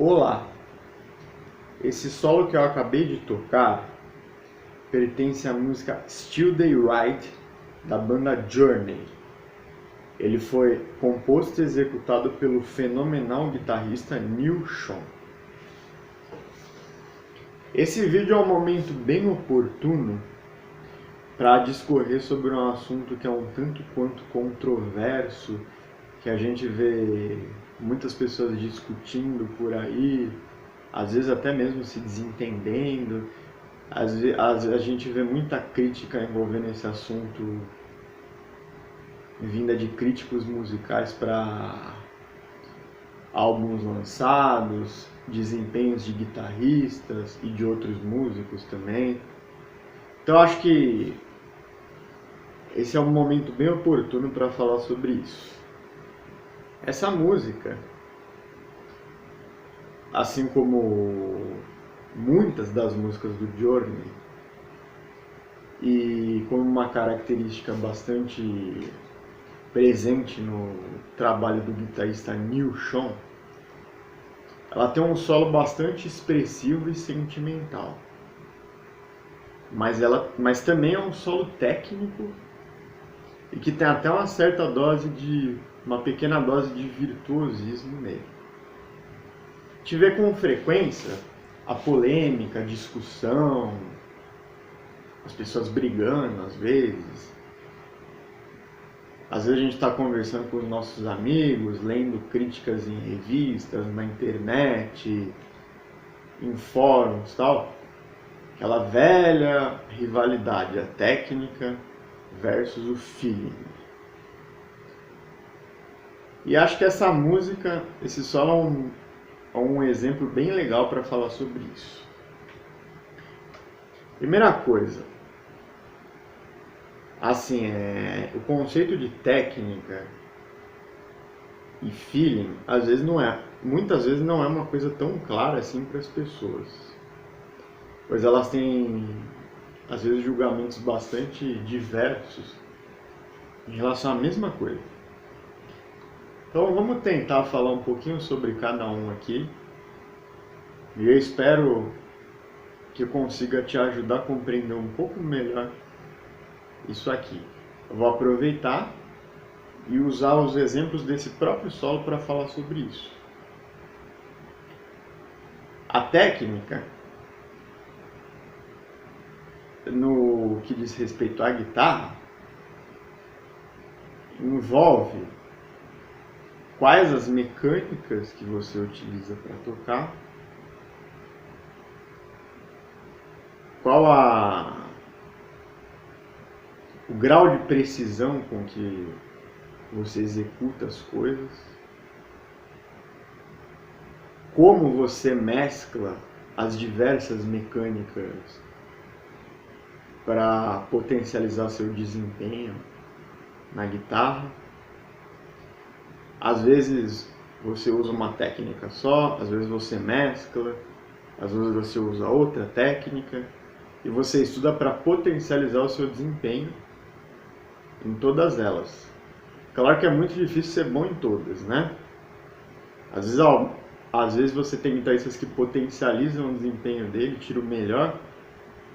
Olá! Esse solo que eu acabei de tocar pertence à música Still They Ride, da banda Journey. Ele foi composto e executado pelo fenomenal guitarrista Neil Schon. Esse vídeo é um momento bem oportuno para discorrer sobre um assunto que é um tanto quanto controverso, que a gente vê muitas pessoas discutindo por aí, às vezes até mesmo se desentendendo. A gente vê muita crítica envolvendo esse assunto, vinda de críticos musicais para álbuns lançados, desempenhos de guitarristas e de outros músicos também. Então acho que esse é um momento bem oportuno para falar sobre isso. Essa música, assim como muitas das músicas do Journey, e como uma característica bastante presente no trabalho do guitarrista Neil Schon, ela tem um solo bastante expressivo e sentimental. Mas também é um solo técnico e que tem até uma pequena dose de virtuosismo nele. A gente vê com frequência a polêmica, a discussão, as pessoas brigando às vezes. Às vezes a gente está conversando com os nossos amigos, lendo críticas em revistas, na internet, em fóruns e tal. Aquela velha rivalidade, a técnica versus o feeling. E acho que essa música, esse solo é um exemplo bem legal para falar sobre isso. Primeira coisa, assim, o conceito de técnica e feeling, muitas vezes não é uma coisa tão clara assim para as pessoas, pois elas têm, às vezes, julgamentos bastante diversos em relação à mesma coisa. Então vamos tentar falar um pouquinho sobre cada um aqui, e eu espero que eu consiga te ajudar a compreender um pouco melhor isso aqui. Eu vou aproveitar e usar os exemplos desse próprio solo para falar sobre isso. A técnica, no que diz respeito à guitarra, envolve quais as mecânicas que você utiliza para tocar, qual o grau de precisão com que você executa as coisas, como você mescla as diversas mecânicas para potencializar seu desempenho na guitarra. Às vezes você usa uma técnica só, às vezes você mescla, às vezes você usa outra técnica, e você estuda para potencializar o seu desempenho em todas elas. Claro que é muito difícil ser bom em todas, né? Às vezes você tem guitarristas que potencializam o desempenho dele, tiram o melhor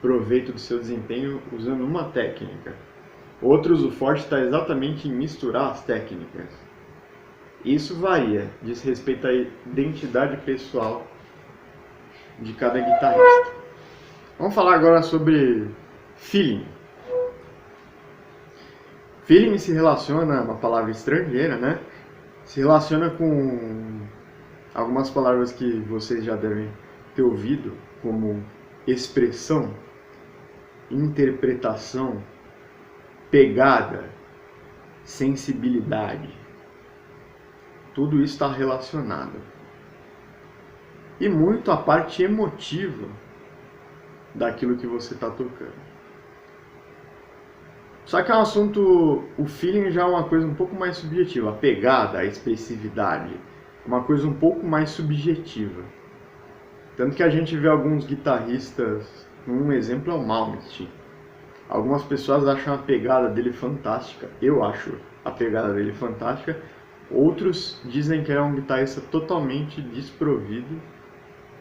proveito do seu desempenho usando uma técnica. Outros, o forte está exatamente em misturar as técnicas. Isso varia, diz respeito à identidade pessoal de cada guitarrista. Vamos falar agora sobre feeling. Feeling se relaciona, uma palavra estrangeira, né? Se relaciona com algumas palavras que vocês já devem ter ouvido, como expressão, interpretação, pegada, sensibilidade. Tudo isso está relacionado. E muito a parte emotiva daquilo que você está tocando. Só que é um assunto, o feeling já é uma coisa um pouco mais subjetiva, a pegada, a expressividade, uma coisa um pouco mais subjetiva. Tanto que a gente vê alguns guitarristas, um exemplo é o Malmsteen. Algumas pessoas acham a pegada dele fantástica, eu acho a pegada dele fantástica. Outros dizem que ele é um guitarrista totalmente desprovido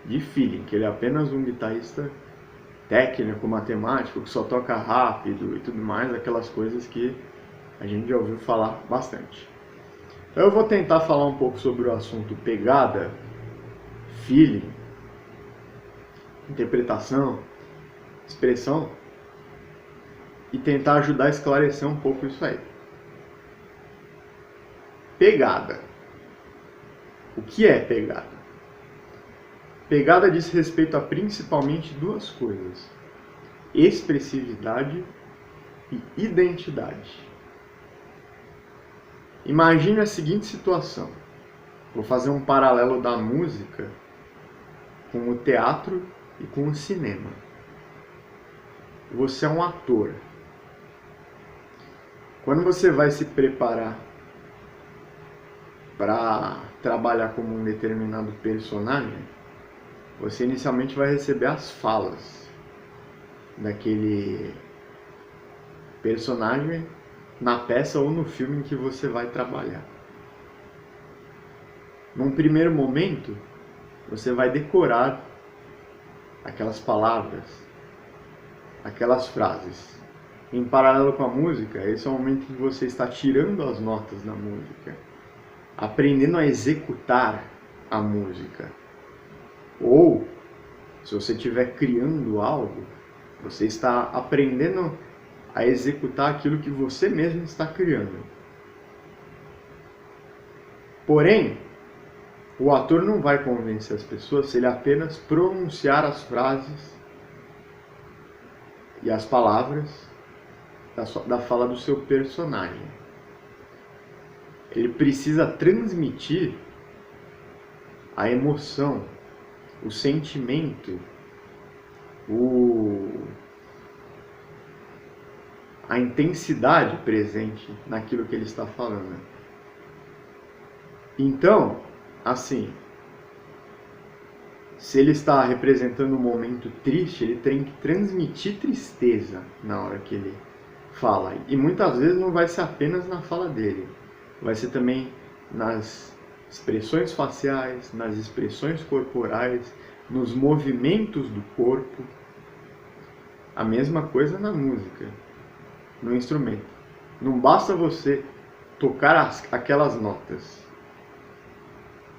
de feeling, que ele é apenas um guitarrista técnico, matemático, que só toca rápido e tudo mais, aquelas coisas que a gente já ouviu falar bastante. Então eu vou tentar falar um pouco sobre o assunto pegada, feeling, interpretação, expressão e tentar ajudar a esclarecer um pouco isso aí. Pegada. O que é pegada? Pegada diz respeito a principalmente duas coisas: expressividade e identidade. Imagine a seguinte situação. Vou fazer um paralelo da música com o teatro e com o cinema. Você é um ator. Quando você vai se preparar para trabalhar como um determinado personagem, você inicialmente vai receber as falas daquele personagem na peça ou no filme em que você vai trabalhar. Num primeiro momento, você vai decorar aquelas palavras, aquelas frases. Em paralelo com a música, esse é o momento em que você está tirando as notas da música, aprendendo a executar a música. Ou, se você estiver criando algo, você está aprendendo a executar aquilo que você mesmo está criando. Porém, o ator não vai convencer as pessoas se ele apenas pronunciar as frases e as palavras da fala do seu personagem. Ele precisa transmitir a emoção, o sentimento, a intensidade presente naquilo que ele está falando. Então, assim, se ele está representando um momento triste, ele tem que transmitir tristeza na hora que ele fala. E muitas vezes não vai ser apenas na fala dele, vai ser também nas expressões faciais, nas expressões corporais, nos movimentos do corpo. A mesma coisa na música, no instrumento. Não basta você tocar aquelas notas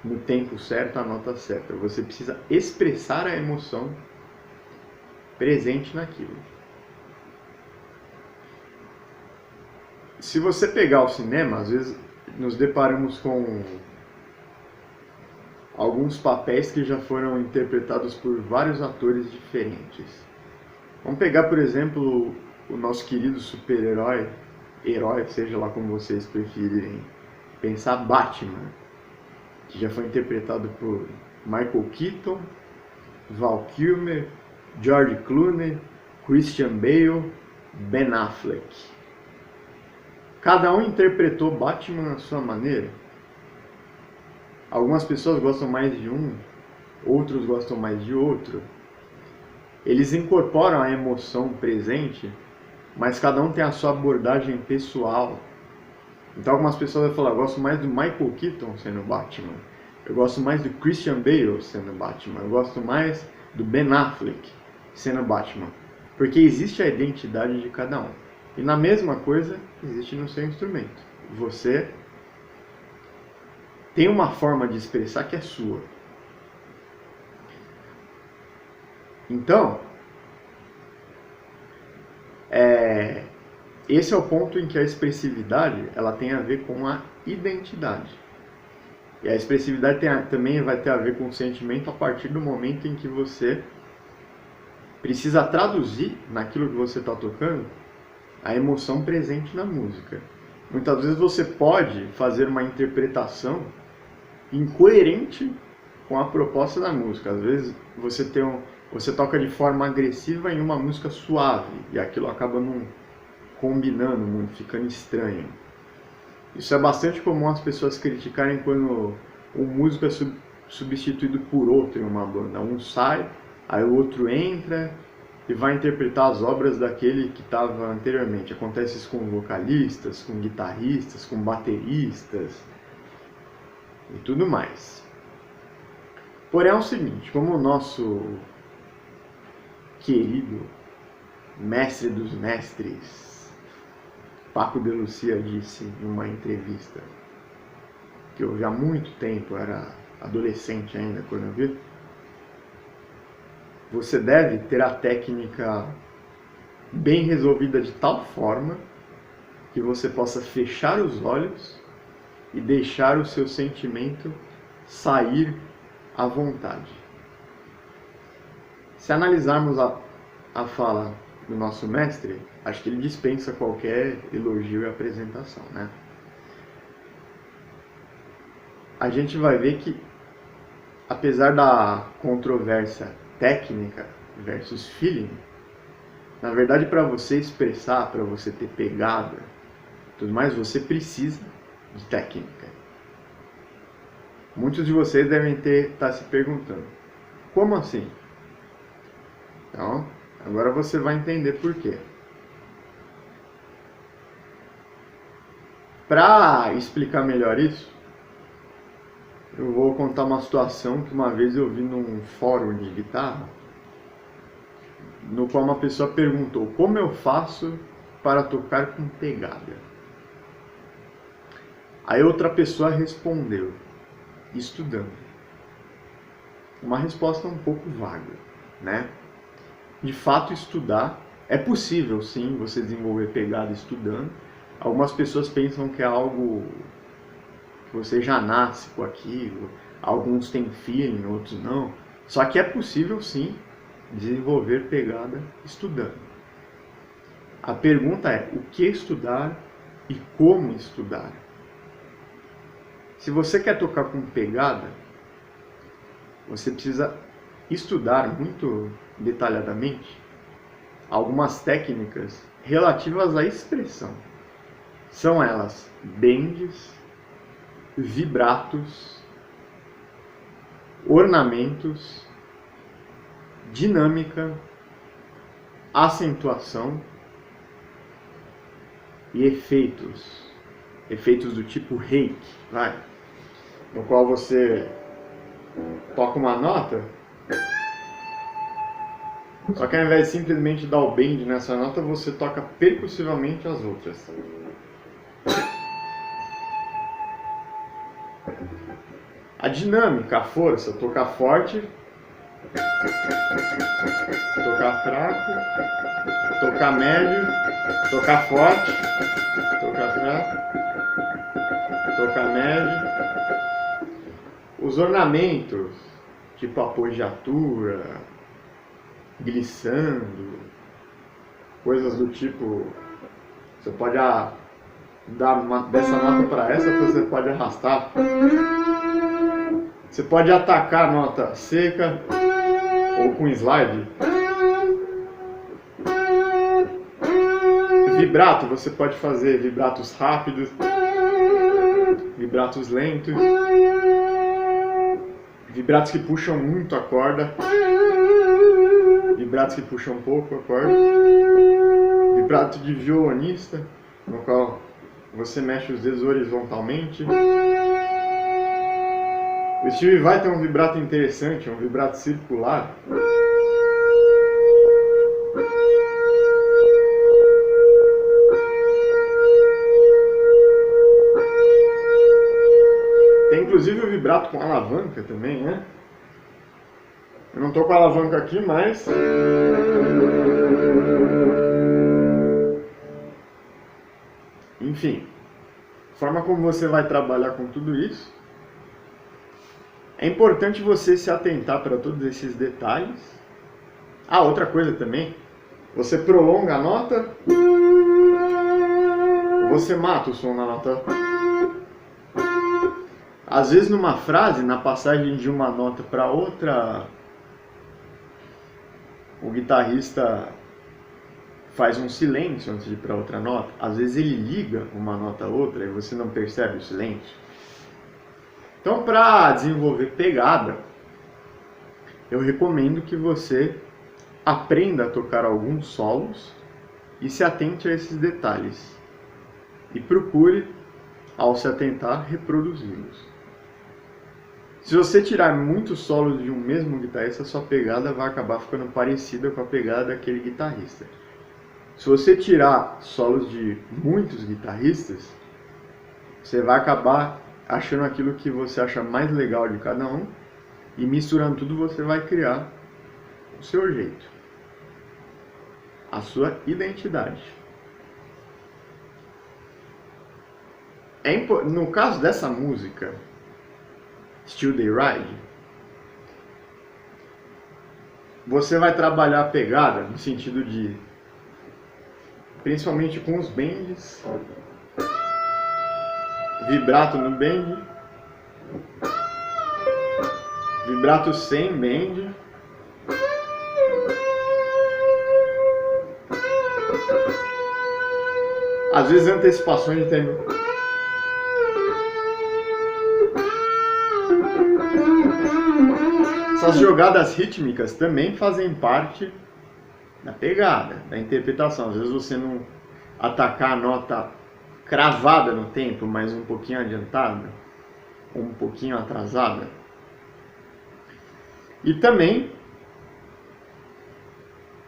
no tempo certo, a nota certa. Você precisa expressar a emoção presente naquilo. Se você pegar o cinema, às vezes nos deparamos com alguns papéis que já foram interpretados por vários atores diferentes. Vamos pegar, por exemplo, o nosso querido super-herói, seja lá como vocês preferirem pensar, Batman, que já foi interpretado por Michael Keaton, Val Kilmer, George Clooney, Christian Bale, Ben Affleck. Cada um interpretou Batman à sua maneira. Algumas pessoas gostam mais de um, outros gostam mais de outro. Eles incorporam a emoção presente, mas cada um tem a sua abordagem pessoal. Então algumas pessoas vão falar, eu gosto mais do Michael Keaton sendo Batman, eu gosto mais do Christian Bale sendo Batman, eu gosto mais do Ben Affleck sendo Batman. Porque existe a identidade de cada um. E na mesma coisa existe no seu instrumento. Você tem uma forma de expressar que é sua. Então, esse é o ponto em que a expressividade ela tem a ver com a identidade. E a expressividade também vai ter a ver com o sentimento a partir do momento em que você precisa traduzir naquilo que você está tocando a emoção presente na música. Muitas vezes você pode fazer uma interpretação incoerente com a proposta da música. Às vezes você toca de forma agressiva em uma música suave e aquilo acaba não combinando muito, ficando estranho. Isso é bastante comum as pessoas criticarem quando um músico é substituído por outro em uma banda. Um sai, aí o outro entra e vai interpretar as obras daquele que estava anteriormente. Acontece isso com vocalistas, com guitarristas, com bateristas e tudo mais. Porém é o seguinte, como o nosso querido mestre dos mestres, Paco de Lucia, disse numa entrevista que eu vi há muito tempo, era adolescente ainda quando eu vi, você deve ter a técnica bem resolvida de tal forma que você possa fechar os olhos e deixar o seu sentimento sair à vontade. Se analisarmos a fala do nosso mestre, acho que ele dispensa qualquer elogio e apresentação, né? A gente vai ver que, apesar da controvérsia técnica versus feeling, na verdade, para você expressar, para você ter pegada, tudo mais, você precisa de técnica. Muitos de vocês devem estar se perguntando, como assim? Então, agora você vai entender por quê. Para explicar melhor isso, eu vou contar uma situação que uma vez eu vi num fórum de guitarra, no qual uma pessoa perguntou, como eu faço para tocar com pegada? Aí outra pessoa respondeu, estudando. Uma resposta um pouco vaga, né? De fato, estudar é possível, sim, você desenvolver pegada estudando. Algumas pessoas pensam que é algo que você já nasce com aquilo, alguns têm feeling, outros não. Só que é possível, sim, desenvolver pegada estudando. A pergunta é, o que estudar e como estudar? Se você quer tocar com pegada, você precisa estudar muito detalhadamente algumas técnicas relativas à expressão. São elas bends, vibratos, ornamentos, dinâmica, acentuação e efeitos. Efeitos do tipo reiki, no qual você toca uma nota, só que ao invés de simplesmente dar o bend nessa nota, você toca percussivamente as outras. A dinâmica, a força, tocar forte, tocar fraco, tocar médio, tocar forte, tocar fraco, tocar médio. Os ornamentos, tipo apogiatura, glissando, coisas do tipo, você pode dar dessa nota para essa, você pode arrastar. Você pode atacar a nota seca ou com slide. Vibrato, você pode fazer vibratos rápidos, vibratos lentos, vibratos que puxam muito a corda, vibratos que puxam pouco a corda, vibrato de violonista, no qual você mexe os dedos horizontalmente. O Steve Vai ter um vibrato interessante, um vibrato circular. Tem inclusive o vibrato com alavanca também, né? Eu não estou com a alavanca aqui, mas... Enfim, a forma como você vai trabalhar com tudo isso, é importante você se atentar para todos esses detalhes. Ah, outra coisa também, você prolonga a nota, você mata o som na nota. Às vezes numa frase, na passagem de uma nota para outra, o guitarrista faz um silêncio antes de ir para outra nota. Às vezes ele liga uma nota a outra e você não percebe o silêncio. Então, para desenvolver pegada, eu recomendo que você aprenda a tocar alguns solos e se atente a esses detalhes. E procure, ao se atentar, reproduzi-los. Se você tirar muitos solos de um mesmo guitarrista, sua pegada vai acabar ficando parecida com a pegada daquele guitarrista. Se você tirar solos de muitos guitarristas, você vai acabar achando aquilo que você acha mais legal de cada um, e misturando tudo você vai criar o seu jeito, a sua identidade. No caso dessa música, Still They Ride, você vai trabalhar a pegada no sentido de, principalmente com os bends, vibrato no bend, vibrato sem bend, às vezes antecipações de tempo. Essas jogadas rítmicas também fazem parte da pegada, da interpretação. Às vezes você não atacar a nota cravada no tempo, mas um pouquinho adiantada, ou um pouquinho atrasada. E também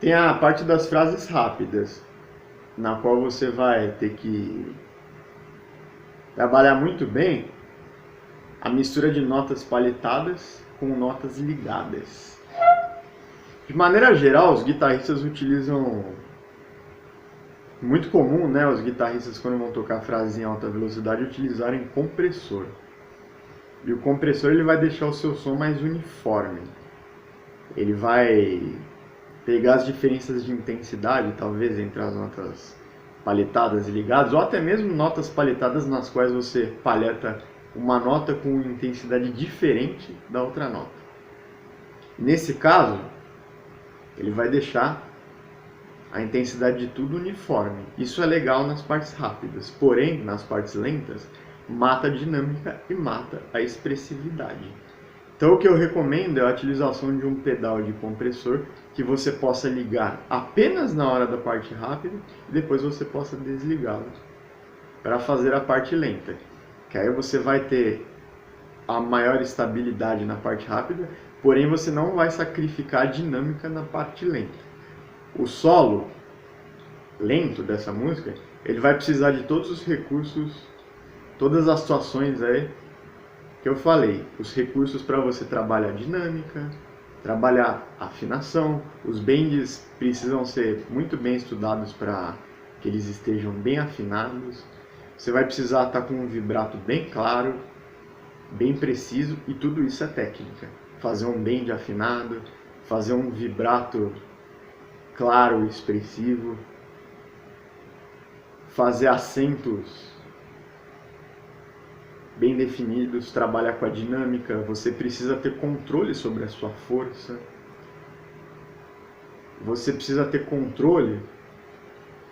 tem a parte das frases rápidas, na qual você vai ter que trabalhar muito bem a mistura de notas paletadas com notas ligadas. De maneira geral, os guitarristas utilizam, muito comum, né, os guitarristas quando vão tocar frases em alta velocidade utilizarem compressor. E o compressor ele vai deixar o seu som mais uniforme. Ele vai pegar as diferenças de intensidade, talvez, entre as notas paletadas e ligadas, ou até mesmo notas paletadas nas quais você paleta uma nota com intensidade diferente da outra nota. Nesse caso, ele vai deixar a intensidade de tudo uniforme. Isso é legal nas partes rápidas, porém, nas partes lentas, mata a dinâmica e mata a expressividade. Então o que eu recomendo é a utilização de um pedal de compressor que você possa ligar apenas na hora da parte rápida e depois você possa desligá-lo para fazer a parte lenta. Que aí você vai ter a maior estabilidade na parte rápida, porém você não vai sacrificar a dinâmica na parte lenta. O solo lento dessa música, ele vai precisar de todos os recursos, todas as situações aí que eu falei. Os recursos para você trabalhar a dinâmica, trabalhar a afinação, os bends precisam ser muito bem estudados para que eles estejam bem afinados. Você vai precisar estar com um vibrato bem claro, bem preciso, e tudo isso é técnica. Fazer um bend afinado, fazer um vibrato claro e expressivo, fazer acentos bem definidos, trabalhar com a dinâmica. Você precisa ter controle sobre a sua força, você precisa ter controle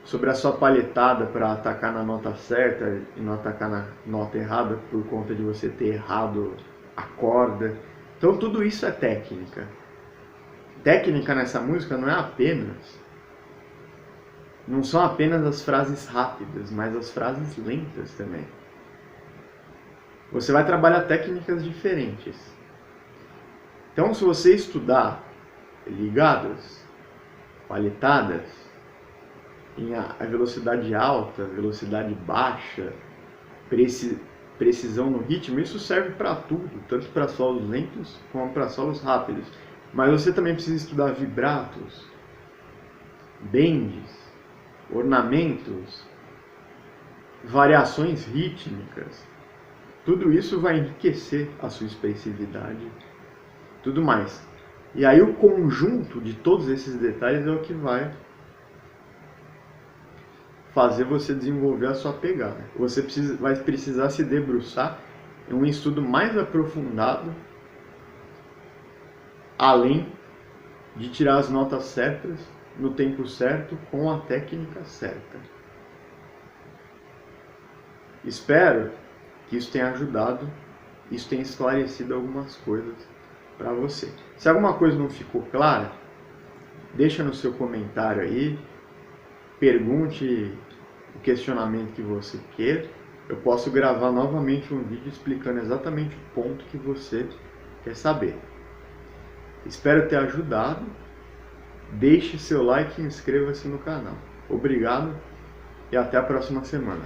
sobre a sua paletada para atacar na nota certa e não atacar na nota errada por conta de você ter errado a corda. Então tudo isso é técnica. Técnica nessa música não são apenas as frases rápidas, mas as frases lentas também. Você vai trabalhar técnicas diferentes. Então se você estudar ligadas, paletadas, em a velocidade alta, velocidade baixa, precisão no ritmo, isso serve para tudo, tanto para solos lentos como para solos rápidos. Mas você também precisa estudar vibratos, bends, ornamentos, variações rítmicas. Tudo isso vai enriquecer a sua expressividade, tudo mais. E aí o conjunto de todos esses detalhes é o que vai fazer você desenvolver a sua pegada. Você vai precisar se debruçar em um estudo mais aprofundado, além de tirar as notas certas, no tempo certo, com a técnica certa. Espero que isso tenha ajudado, isso tenha esclarecido algumas coisas para você. Se alguma coisa não ficou clara, deixa no seu comentário aí, pergunte o questionamento que você quer. Eu posso gravar novamente um vídeo explicando exatamente o ponto que você quer saber. Espero ter ajudado. Deixe seu like e inscreva-se no canal. Obrigado e até a próxima semana.